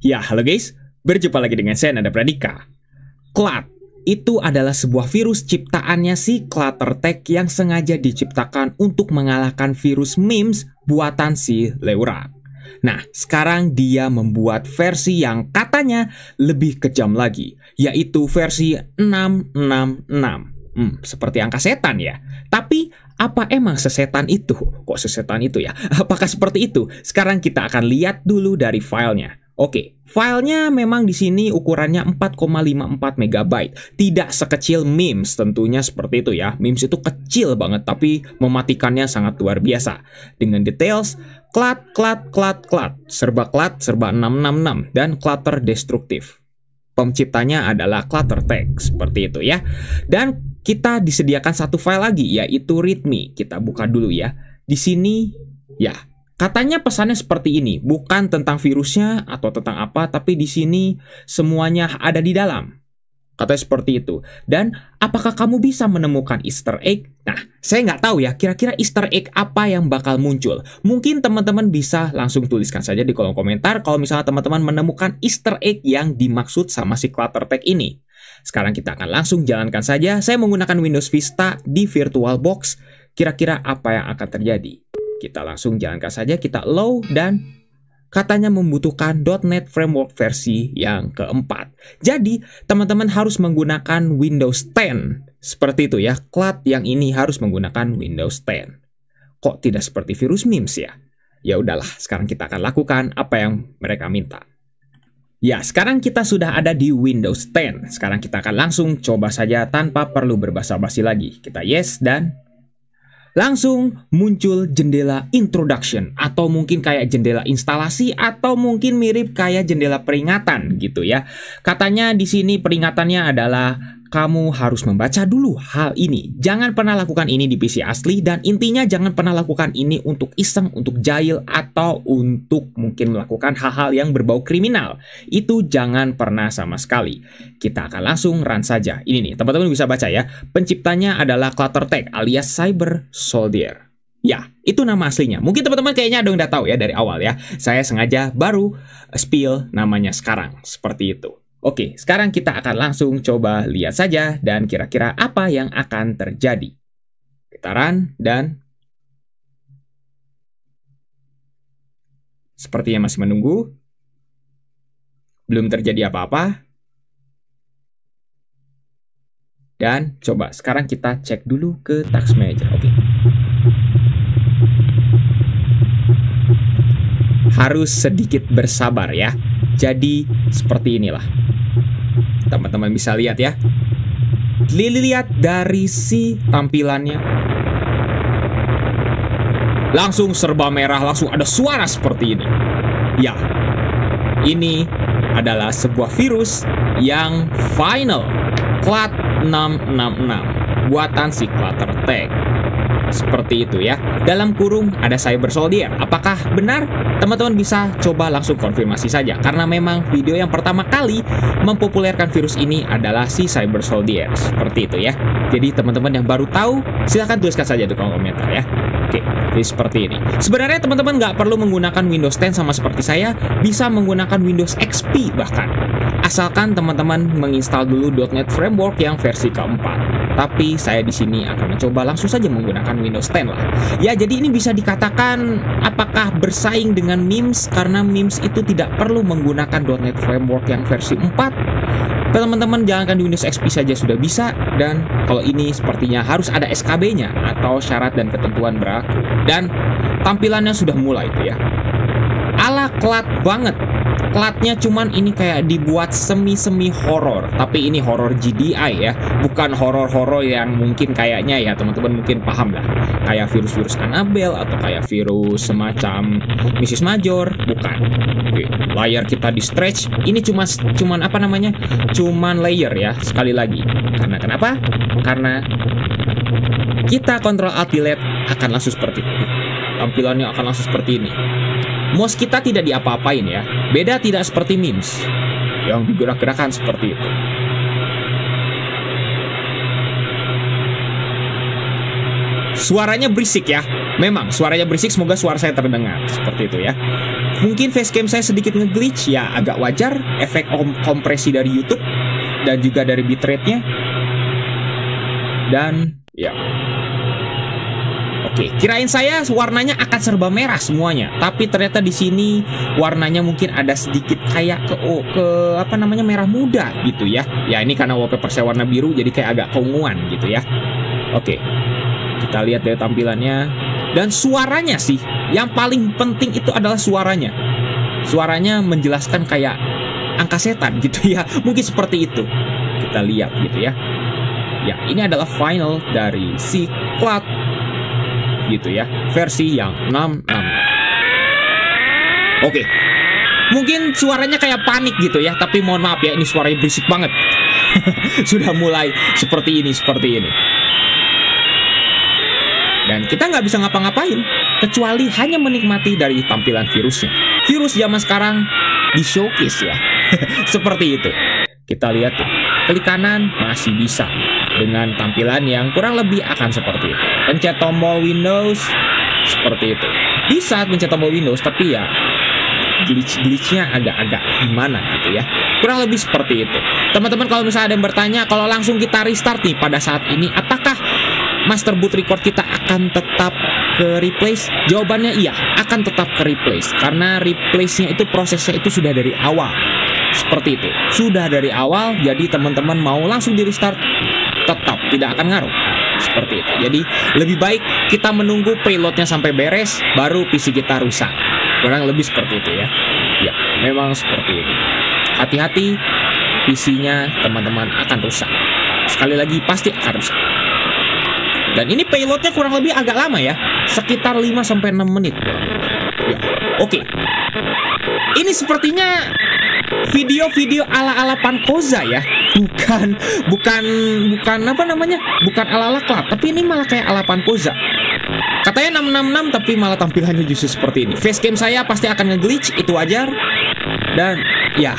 Ya, halo guys, berjumpa lagi dengan saya Nanda Pradika. Clat itu adalah sebuah virus ciptaannya si Cluttertech yang sengaja diciptakan untuk mengalahkan virus memes buatan si Leurak. Nah, sekarang dia membuat versi yang katanya lebih kejam lagi, yaitu versi 666. Seperti angka setan ya. Tapi apa emang sesetan itu? Kok sesetan itu ya? Apakah seperti itu? Sekarang kita akan lihat dulu dari filenya. Oke, filenya memang di sini ukurannya 4,54 MB. Tidak sekecil memes tentunya seperti itu ya. Memes itu kecil banget tapi mematikannya sangat luar biasa. Dengan details clat, serba 666 dan clutter destruktif. Penciptanya adalah Cluttertech seperti itu ya. Dan kita disediakan satu file lagi yaitu readme. Kita buka dulu ya. Di sini ya. Katanya pesannya seperti ini, bukan tentang virusnya atau tentang apa, tapi di sini semuanya ada di dalam. Katanya seperti itu. Dan apakah kamu bisa menemukan Easter egg? Nah, saya nggak tahu ya, kira-kira Easter egg apa yang bakal muncul. Mungkin teman-teman bisa langsung tuliskan saja di kolom komentar kalau misalnya teman-teman menemukan Easter egg yang dimaksud sama si Cluttertech ini. Sekarang kita akan langsung jalankan saja. Saya menggunakan Windows Vista di VirtualBox. Kira-kira apa yang akan terjadi? Kita langsung jalankan saja, kita allow dan katanya membutuhkan .NET Framework versi yang keempat. Jadi, teman-teman harus menggunakan Windows 10. Seperti itu ya, Clat yang ini harus menggunakan Windows 10. Kok tidak seperti virus memes ya? Ya udahlah, sekarang kita akan lakukan apa yang mereka minta. Ya, sekarang kita sudah ada di Windows 10. Sekarang kita akan langsung coba saja tanpa perlu berbasa-basi lagi. Kita yes dan langsung muncul jendela introduction atau mungkin kayak jendela instalasi atau mungkin mirip kayak jendela peringatan gitu ya. Katanya di sini peringatannya adalah kamu harus membaca dulu hal ini. Jangan pernah lakukan ini di PC asli dan intinya jangan pernah lakukan ini untuk iseng, untuk jahil atau untuk mungkin melakukan hal-hal yang berbau kriminal. Itu jangan pernah sama sekali. Kita akan langsung run saja. Ini nih, teman-teman bisa baca ya. Penciptanya adalah Cluttertech alias Cyber Soldier. Ya, itu nama aslinya. Mungkin teman-teman kayaknya ada yang udah tahu ya dari awal ya. Saya sengaja baru spill namanya sekarang. Seperti itu. Oke, sekarang kita akan langsung coba lihat saja dan kira-kira apa yang akan terjadi. Kita run dan sepertinya masih menunggu. Belum terjadi apa-apa. Dan coba sekarang kita cek dulu ke Task Manager. Oke. Harus sedikit bersabar ya. Jadi seperti inilah. Teman-teman bisa lihat ya. Dilihat dari si tampilannya. Langsung serba merah, langsung ada suara seperti ini. Ya, ini adalah sebuah virus yang final. Clat 666 buatan si Cluttertech. Seperti itu ya. Dalam kurung ada Cyber Soldier. Apakah benar? Teman-teman bisa coba langsung konfirmasi saja. Karena memang video yang pertama kali mempopulerkan virus ini adalah si Cyber Soldier. Seperti itu ya. Jadi teman-teman yang baru tahu, silahkan tuliskan saja di kolom komentar ya. Oke, jadi seperti ini. Sebenarnya teman-teman nggak perlu menggunakan Windows 10 sama seperti saya. Bisa menggunakan Windows XP bahkan. Asalkan teman-teman menginstal dulu .NET Framework yang versi keempat. Tapi saya di sini akan mencoba langsung saja menggunakan Windows 10 lah. Ya, jadi ini bisa dikatakan apakah bersaing dengan memes karena memes itu tidak perlu menggunakan .NET Framework yang versi 4. Teman-teman jalankan di Windows XP saja sudah bisa. Dan kalau ini sepertinya harus ada SKB-nya atau syarat dan ketentuan berlaku. Dan tampilannya sudah mulai itu ya. Ala Clat banget. Clatnya cuman ini kayak dibuat semi-semi horor, tapi ini horor GDI ya, bukan horor-horor yang mungkin kayaknya ya teman-teman mungkin paham lah, kayak virus-virus Annabelle atau kayak virus semacam Mrs. Major, bukan. Oke, layar kita di stretch, ini cuman apa namanya, cuman layer ya, sekali lagi. Karena kenapa? Karena kita kontrol Alt Delete akan langsung seperti ini. Tampilannya akan langsung seperti ini. Mouse kita tidak diapa-apain ya. Beda tidak seperti memes yang digerak-gerakan seperti itu. Suaranya berisik ya. Memang suaranya berisik, semoga suara saya terdengar. Seperti itu ya. Mungkin facecam saya sedikit nge-glitch, ya agak wajar, efek kompresi dari YouTube dan juga dari bitrate-nya. Dan ya, oke, kirain saya warnanya akan serba merah semuanya, tapi ternyata di sini warnanya mungkin ada sedikit kayak ke apa namanya, merah muda gitu ya. Ya ini karena wallpaper saya warna biru, jadi kayak agak keunguan gitu ya. Oke, kita lihat dari tampilannya. Dan suaranya sih, yang paling penting itu adalah suaranya. Suaranya menjelaskan kayak angka setan gitu ya. Mungkin seperti itu. Kita lihat gitu ya. Ya, ini adalah final dari si Cloud gitu ya, versi yang 6.6. Oke. Mungkin suaranya kayak panik gitu ya, tapi mohon maaf ya, ini suaranya berisik banget. Sudah mulai seperti ini. Dan kita nggak bisa ngapa-ngapain kecuali hanya menikmati dari tampilan virusnya. Virus zaman sekarang di showcase ya. Seperti itu. Kita lihat tuh, klik kanan masih bisa dengan tampilan yang kurang lebih akan seperti itu. Pencet tombol Windows seperti itu. Bisa pencet tombol Windows, tapi ya glitch-glitchnya agak-agak gimana gitu ya. Kurang lebih seperti itu. Teman-teman, kalau misalnya ada yang bertanya, kalau langsung kita restart nih pada saat ini, apakah master boot record kita akan tetap ke replace? Jawabannya iya, akan tetap ke replace. Karena replace-nya itu prosesnya itu sudah dari awal. Seperti itu. Sudah dari awal, jadi teman-teman mau langsung di restart, tetap tidak akan ngaruh. Seperti itu. Jadi lebih baik kita menunggu payloadnya sampai beres, baru PC kita rusak. Kurang lebih seperti itu ya. Ya, memang seperti itu. Hati-hati, PC-nya teman-teman akan rusak. Sekali lagi, pasti akan rusak. Dan ini payloadnya kurang lebih agak lama ya, sekitar 5-6 menit. Ya, oke. Ini sepertinya video-video ala-ala Pankoza ya, bukan apa namanya, bukan ala-ala Cloud, tapi ini malah kayak ala Pankoza. Katanya 666, tapi malah tampilannya justru seperti ini. Facecam saya pasti akan nge-glitch, itu wajar. Dan ya,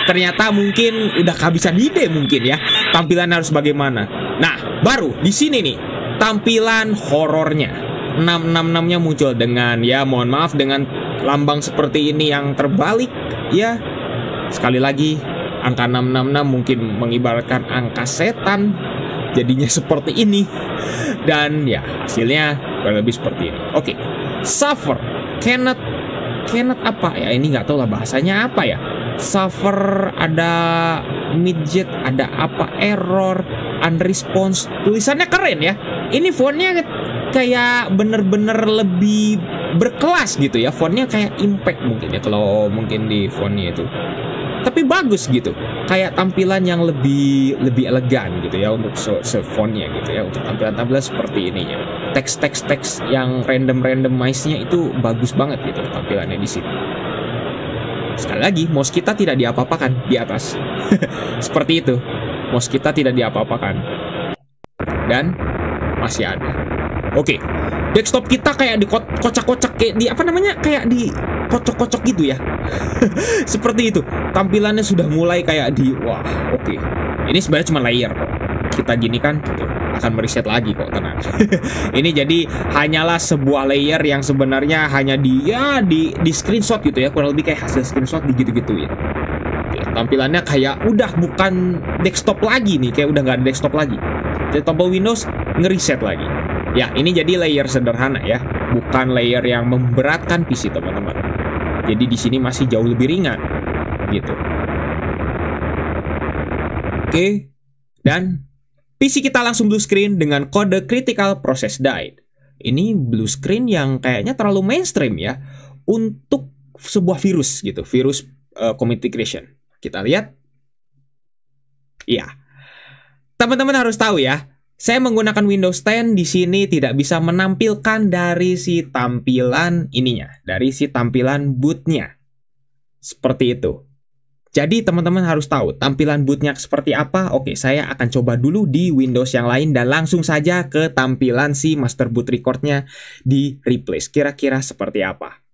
ternyata mungkin udah kehabisan ide mungkin ya, tampilan harus bagaimana. Nah, baru di sini nih tampilan horornya. 666-nya muncul dengan, ya mohon maaf, dengan lambang seperti ini yang terbalik ya. Sekali lagi, angka 666 mungkin mengibaratkan angka setan, jadinya seperti ini. Dan ya, hasilnya kurang lebih seperti ini. Oke. Suffer cannot apa ya, ini nggak tahu lah bahasanya apa ya. Suffer, ada midget, ada apa, error, unresponse. Tulisannya keren ya. Ini fontnya kayak bener-bener lebih berkelas gitu ya. Fontnya kayak impact mungkin ya, kalau mungkin di fontnya itu. Tapi bagus gitu. Kayak tampilan yang lebih elegan gitu ya untuk fontnya gitu ya. Untuk tampilan-tampilan seperti ini ya. Teks yang randomize-nya itu bagus banget gitu tampilannya di sini. Sekali lagi, mouse kita tidak diapa-apakan di atas. Seperti itu. Mouse kita tidak diapa-apakan. Dan masih ada. Oke. Desktop kita kayak dikocak-kocak, kayak di apa namanya? Kayak di kocok-kocok gitu ya. Seperti itu. Tampilannya sudah mulai kayak di, wah, oke. Ini sebenarnya cuma layer kok. Kita gini kan akan mereset lagi kok, tenang. Ini jadi hanyalah sebuah layer yang sebenarnya hanya di screenshot gitu ya, kurang lebih kayak hasil screenshot digitu-gituin. Oke, tampilannya kayak udah bukan desktop lagi nih, kayak udah nggak ada desktop lagi. Jadi tombol Windows ngereset lagi. Ya, ini jadi layer sederhana ya, bukan layer yang memberatkan PC teman-teman. Jadi di sini masih jauh lebih ringan gitu. Oke, dan PC kita langsung blue screen dengan kode critical process died. Ini blue screen yang kayaknya terlalu mainstream ya untuk sebuah virus gitu, virus community creation. Kita lihat. Iya. Teman-teman harus tahu ya, saya menggunakan Windows 10 di sini tidak bisa menampilkan dari si tampilan ininya, dari si tampilan bootnya. Seperti itu. Jadi teman-teman harus tahu tampilan bootnya seperti apa. Oke, saya akan coba dulu di Windows yang lain dan langsung saja ke tampilan si master boot recordnya di replace. Kira-kira seperti apa?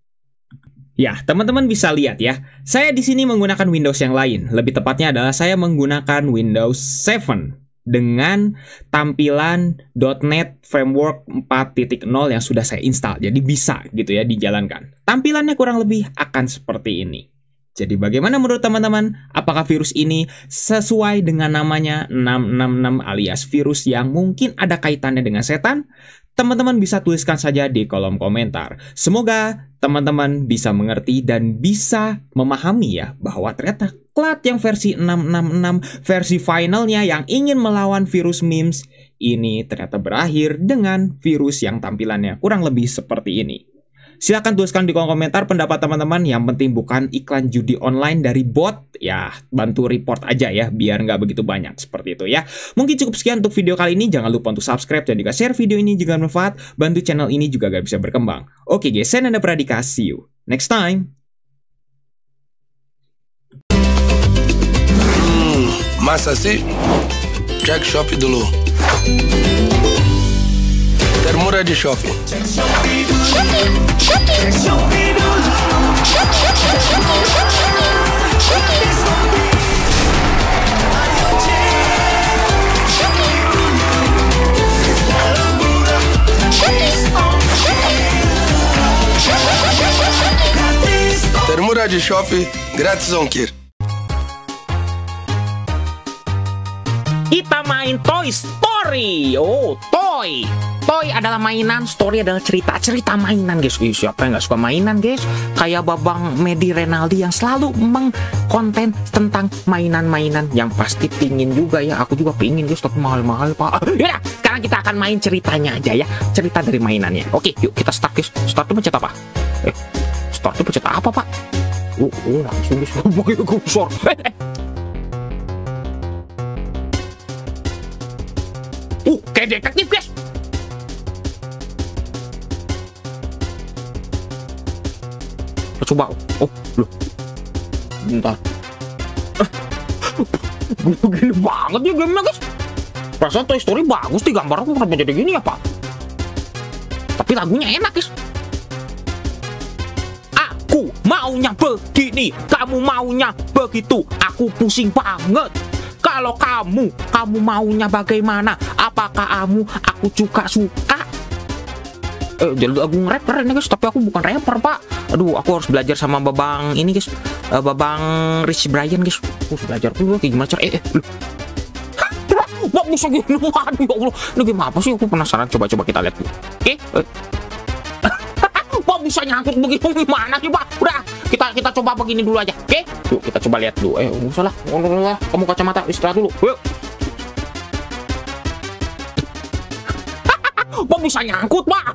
Ya, teman-teman bisa lihat ya. Saya di sini menggunakan Windows yang lain. Lebih tepatnya adalah saya menggunakan Windows 7. dengan tampilan .NET Framework 4.0 yang sudah saya install. Jadi bisa gitu ya dijalankan. Tampilannya kurang lebih akan seperti ini. Jadi bagaimana menurut teman-teman? Apakah virus ini sesuai dengan namanya 666 alias virus yang mungkin ada kaitannya dengan setan? Teman-teman bisa tuliskan saja di kolom komentar. Semoga teman-teman bisa mengerti dan bisa memahami ya bahwa ternyata Clat yang versi 666 versi finalnya yang ingin melawan virus memes ini ternyata berakhir dengan virus yang tampilannya kurang lebih seperti ini. Silahkan tuliskan di kolom komentar pendapat teman-teman. Yang penting bukan iklan judi online dari bot. Ya, bantu report aja ya, biar nggak begitu banyak seperti itu ya. Mungkin cukup sekian untuk video kali ini. Jangan lupa untuk subscribe dan juga share video ini jika bermanfaat. Bantu channel ini juga agar bisa berkembang. Oke guys, saya Nanda Pradika. See you next time. Massa sih? Check shop dulu. Termura di shopping. Termura di shopping, grátis ongkir. Kita main Toy Story. Oh, Toy adalah mainan, Story adalah cerita mainan guys. Siapa yang gak suka mainan guys? Kayak Babang Medi Renaldi yang selalu mengkonten tentang mainan-mainan yang pasti pingin juga ya. Aku juga pingin guys, tapi mahal-mahal pak. Yaudah, sekarang kita akan main ceritanya aja ya. Cerita dari mainannya. Oke, yuk kita start guys. Start itu pencet apa? Start itu pencet apa pak? Langsung guys. Begitu kursor. Kayak detektif guys. Coba. Oh, loh. Bentar. Gini banget ya gamenya guys. Perasaan Toy Story bagus nih, gambarnya kenapa jadi gini ya pak? Tapi lagunya enak guys. Aku maunya begini, kamu maunya begitu. Aku pusing banget. Kalau kamu maunya bagaimana? Apakah aku juga suka? Jadi aku nge-rap keren guys, tapi aku bukan rapper pak. Aduh, aku harus belajar sama Babang ini guys, Babang Rich Brian guys. Aku harus belajar dulu kayak gimana cara. Wah, bisa gini. Waduh ya Allah, ini gimana apa sih? Aku penasaran. Coba kita lihat dulu. Wah, bisa nyangkut begitu gimana sih pak? Udah, kita coba begini dulu aja. Oke? Yuk kita coba lihat dulu. Nggak usah lah. Kamu kacamata istirahat dulu. Yuk. Wah, bisa nyangkut pak.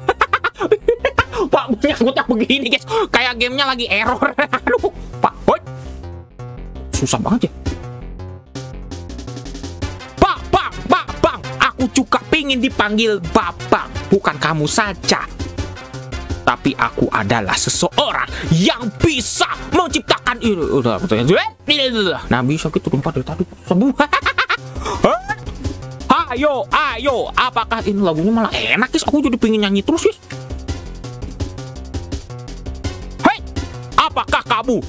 Pak, nyangkutnya begini guys. Kayak gamenya lagi error. Aduh, pak. Woy. Susah banget ya. Bang. Aku juga pingin dipanggil Babang. Bukan kamu saja. Tapi aku adalah seseorang yang bisa menciptakan ini. Nah, bisa gitu tempat dari tadi. Ayo. Apakah ini lagunya malah enak guys? Aku jadi pengen nyanyi terus guys. Hei, apakah kamu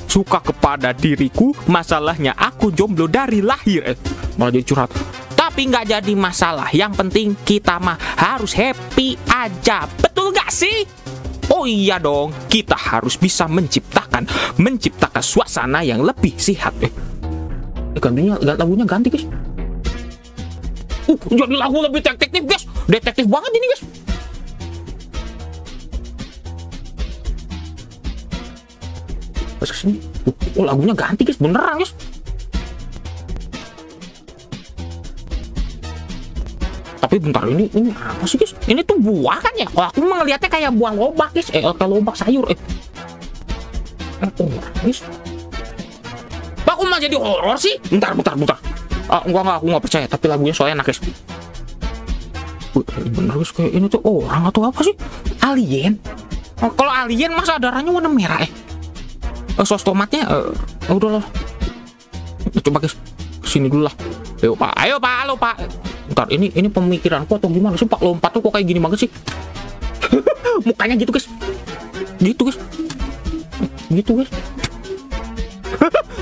suka kepada diriku? Masalahnya aku jomblo dari lahir. Malah jadi curhat. Tapi nggak jadi masalah. Yang penting kita mah harus happy aja. Betul nggak sih? Oh iya dong. Kita harus bisa menciptakan suasana yang lebih sehat. Lagunya ganti guys. Jadi lagu lebih detektif guys. Detektif banget ini guys. Pas kesini. Lagunya ganti guys. Beneran guys. Tapi bentar, ini apa sih guys? Ini tuh buah kan ya? Kalau aku ngeliatnya kayak buah lobak guys. Kayak lobak sayur. Guys. Pak, aku malah jadi horor sih? Bentar. Enggak, aku nggak percaya. Tapi lagunya soalnya enak guys. Bener guys, kayak ini tuh orang atau apa sih? Alien? Kalau alien masa darahnya warna merah Sos tomatnya udahlah. Coba guys, kesini dulu lah. Ayo pak, halo pak. Bentar, ini pemikiranku atau gimana sih pak? Lompat tuh kok kayak gini banget sih? Mukanya gitu guys. Gitu guys.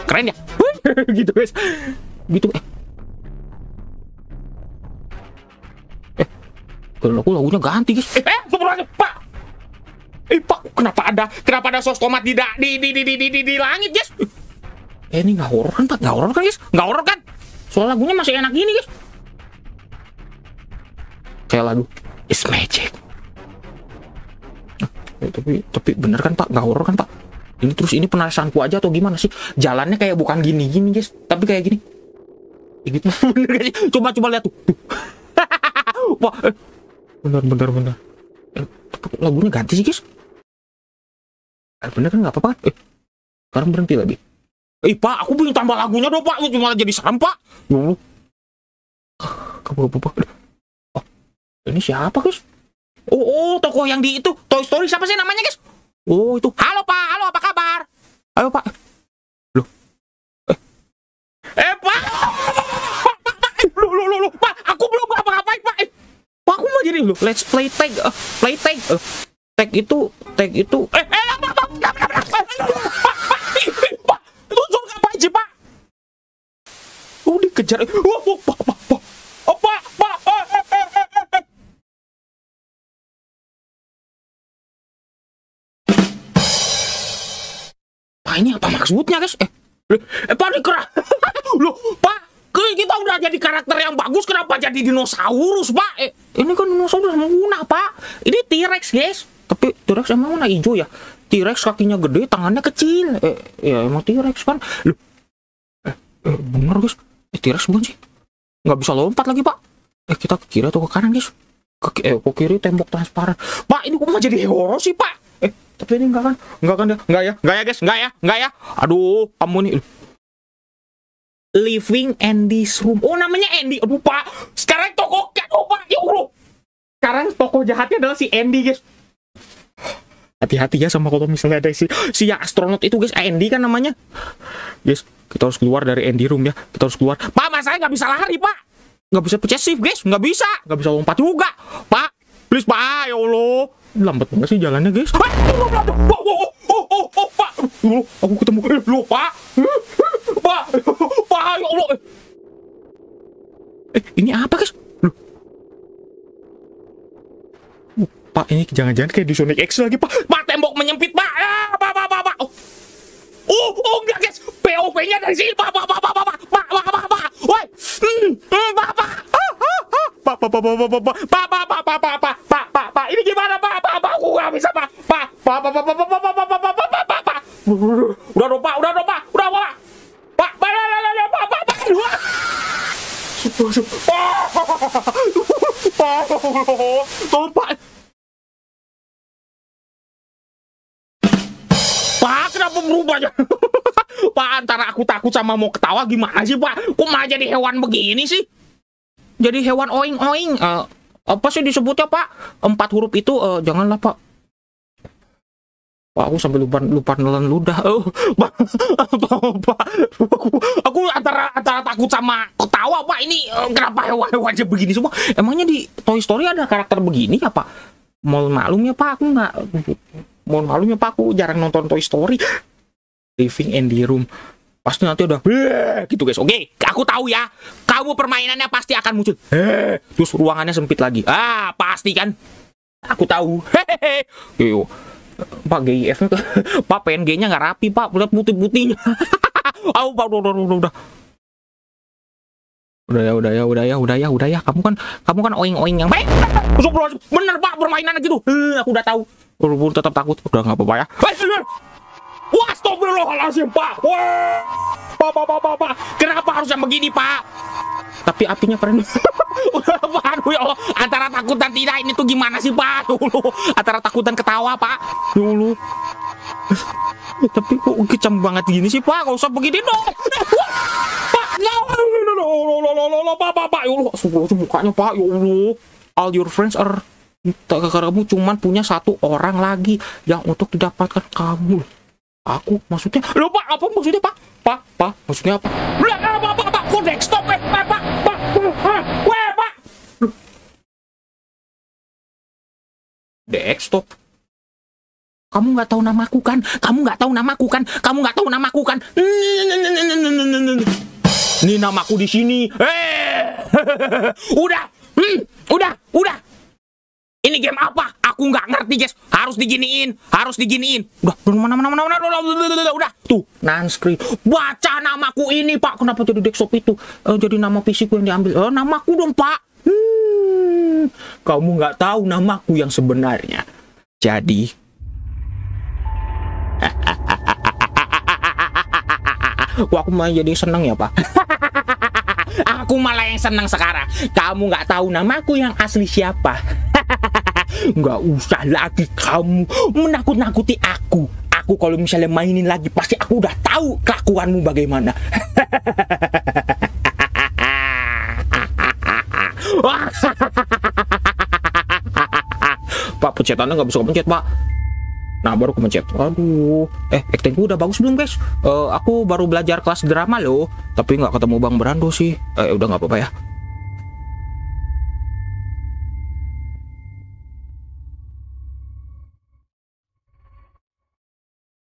Keren ya? Gitu guys. Gitu. Dan aku lagunya ganti guys. Pak. Pak, kenapa ada sos tomat di langit guys? Ini nggak horor kan Pak? Nggak horor kan guys? Nggak horor kan? Soal lagunya masih enak gini guys. Kayak lagu It's Magic. Tapi bener kan Pak? Nggak horor kan Pak? Ini penarasanku aja atau gimana sih? Jalannya kayak bukan gini guys, tapi kayak gini. Gitu bener gak sih? Coba lihat tuh. Wah, bener. Lagunya ganti sih guys. Bener kan nggak apa-apa? Sekarang berhenti lagi. Pak, aku pengen tambah lagunya dong Pak. Cuma jadi serem Pak. Kamu apa? Oh, ini siapa guys? Oh, tokoh yang di itu Toy Story siapa sih namanya guys? Oh itu. Halo Pak, halo apa kabar? Ayo Pak. Loh. Pak. Loh, Pak, aku belum ngapa-ngapain Pak. Pak, aku mau jadi loh. Let's play tag. Tag itu. Pak, itu ngapain sih Pak? Oh, dikejar. Pak, ini apa maksudnya guys? Pak, dikerah. Loh, Pak, kita udah jadi karakter yang bagus, kenapa jadi dinosaurus Pak? Ini kan dinosaurus punah Pak. Ini T-Rex guys. Tapi T-Rex emang warna hijau ya? T-Rex kakinya gede, tangannya kecil. Ya emang T-Rex kan. Loh. Bener guys. T-Rex bukan sih? Nggak bisa lompat lagi Pak. Kita ke kiri atau ke kanan guys? Ke kiri tembok transparan. Pak, ini kok mau jadi horor sih Pak? Tapi ini enggak kan? Enggak ya guys, enggak ya. Aduh, kamu nih. Living Andy's Room. Oh, namanya Andy. Aduh Pak, sekarang tokoh Pak. Ya Allah. Sekarang tokoh jahatnya adalah si Andy guys. Hati-hati ya sama kalau misalnya ada si astronot itu guys. Andy kan namanya. Guys, kita harus keluar dari Andy Room ya. Kita harus keluar. Pak, mas saya nggak bisa lari Pak. Nggak bisa pecah shift guys. Nggak bisa lompat juga. Pak, please Pak. Ya Allah. Lambat banget sih jalannya guys. Pak, aku ketemu lo Pak. Pak, ya Allah. Ini apa guys? Pak, ini jangan-jangan kayak di Sonic X lagi Pak. Pak, tembok menyempit Pak. Pak. Oh, enggak guys. POV-nya dari sini Pak. Woi. Pak, ini gimana Pak? Aku nggak bisa Pak. Udah dong Pak. Pak, kenapa berubah ya? Pak, antara aku takut sama mau ketawa gimana sih Pak? Kok malah jadi hewan begini sih? Jadi hewan oing-oing. Apa sih disebutnya Pak? 4 huruf itu janganlah Pak. Pak, aku sampai lupa nelan ludah. Pak, aku antara takut sama ketawa Pak. Ini kenapa hewan-hewan aja begini semua? Emangnya di Toy Story ada karakter begini ya Pak? Mohon maklum ya Pak, aku jarang nonton Toy Story. Living Andy Room. Pasti nanti udah gitu guys. Oke, aku tahu ya. Kamu permainannya pasti akan muncul. Terus ruangannya sempit lagi. Pasti kan. Aku tahu. Yo. Pak, GIF-nya Pak, PNG-nya nggak rapi Pak. Lihat putih-putihnya. Pak, udah ya. Kamu kan oing-oing yang baik. Bener Pak, permainannya gitu. Aku udah tahu. Buru-buru tetap takut. Udah nggak apa-apa ya. Wah, astagfirullahaladzim Pak. Wah, Pak. Kenapa harus yang begini Pak? Tapi apinya keren. Aduh ya Allah. Antara takut dan tidak ini tuh gimana sih Pak? Antara takut dan ketawa Pak. Dulu. Tapi kok kecam banget gini sih Pak? Gak usah begini dong. Pak, Pak. Ya Allah. Sebelum mukanya Pak. Ya Allah. All your friends are. Kamu cuman punya 1 orang lagi yang untuk didapatkan kamu. Aku maksudnya, loh Pak, apa maksudnya Pak? Pak, maksudnya apa? Pak, kok desktop Pak? Desktop? Kamu nggak tahu namaku kan? Ini namaku di sini. Udah. Ini game apa? Aku nggak ngerti guys. Harus diginiin. Udah tuh non-screen. Baca namaku ini Pak. Kenapa jadi desktop itu? Jadi nama PC ku yang diambil. Namaku dong Pak. Kamu nggak tahu namaku yang sebenarnya. Jadi wah, aku malah jadi seneng ya Pak. Aku malah yang seneng sekarang. Kamu nggak tahu namaku yang asli siapa. Nggak usah lagi kamu menakut-nakuti aku. Aku kalau misalnya mainin lagi pasti aku udah tahu kelakuanmu bagaimana. Pak, pencetannya nggak bisa kepencet Pak. Nah, baru kemencet. Aduh, actingku udah bagus belum guys? Aku baru belajar kelas drama loh, tapi nggak ketemu Bang Brando sih. Udah nggak apa-apa ya.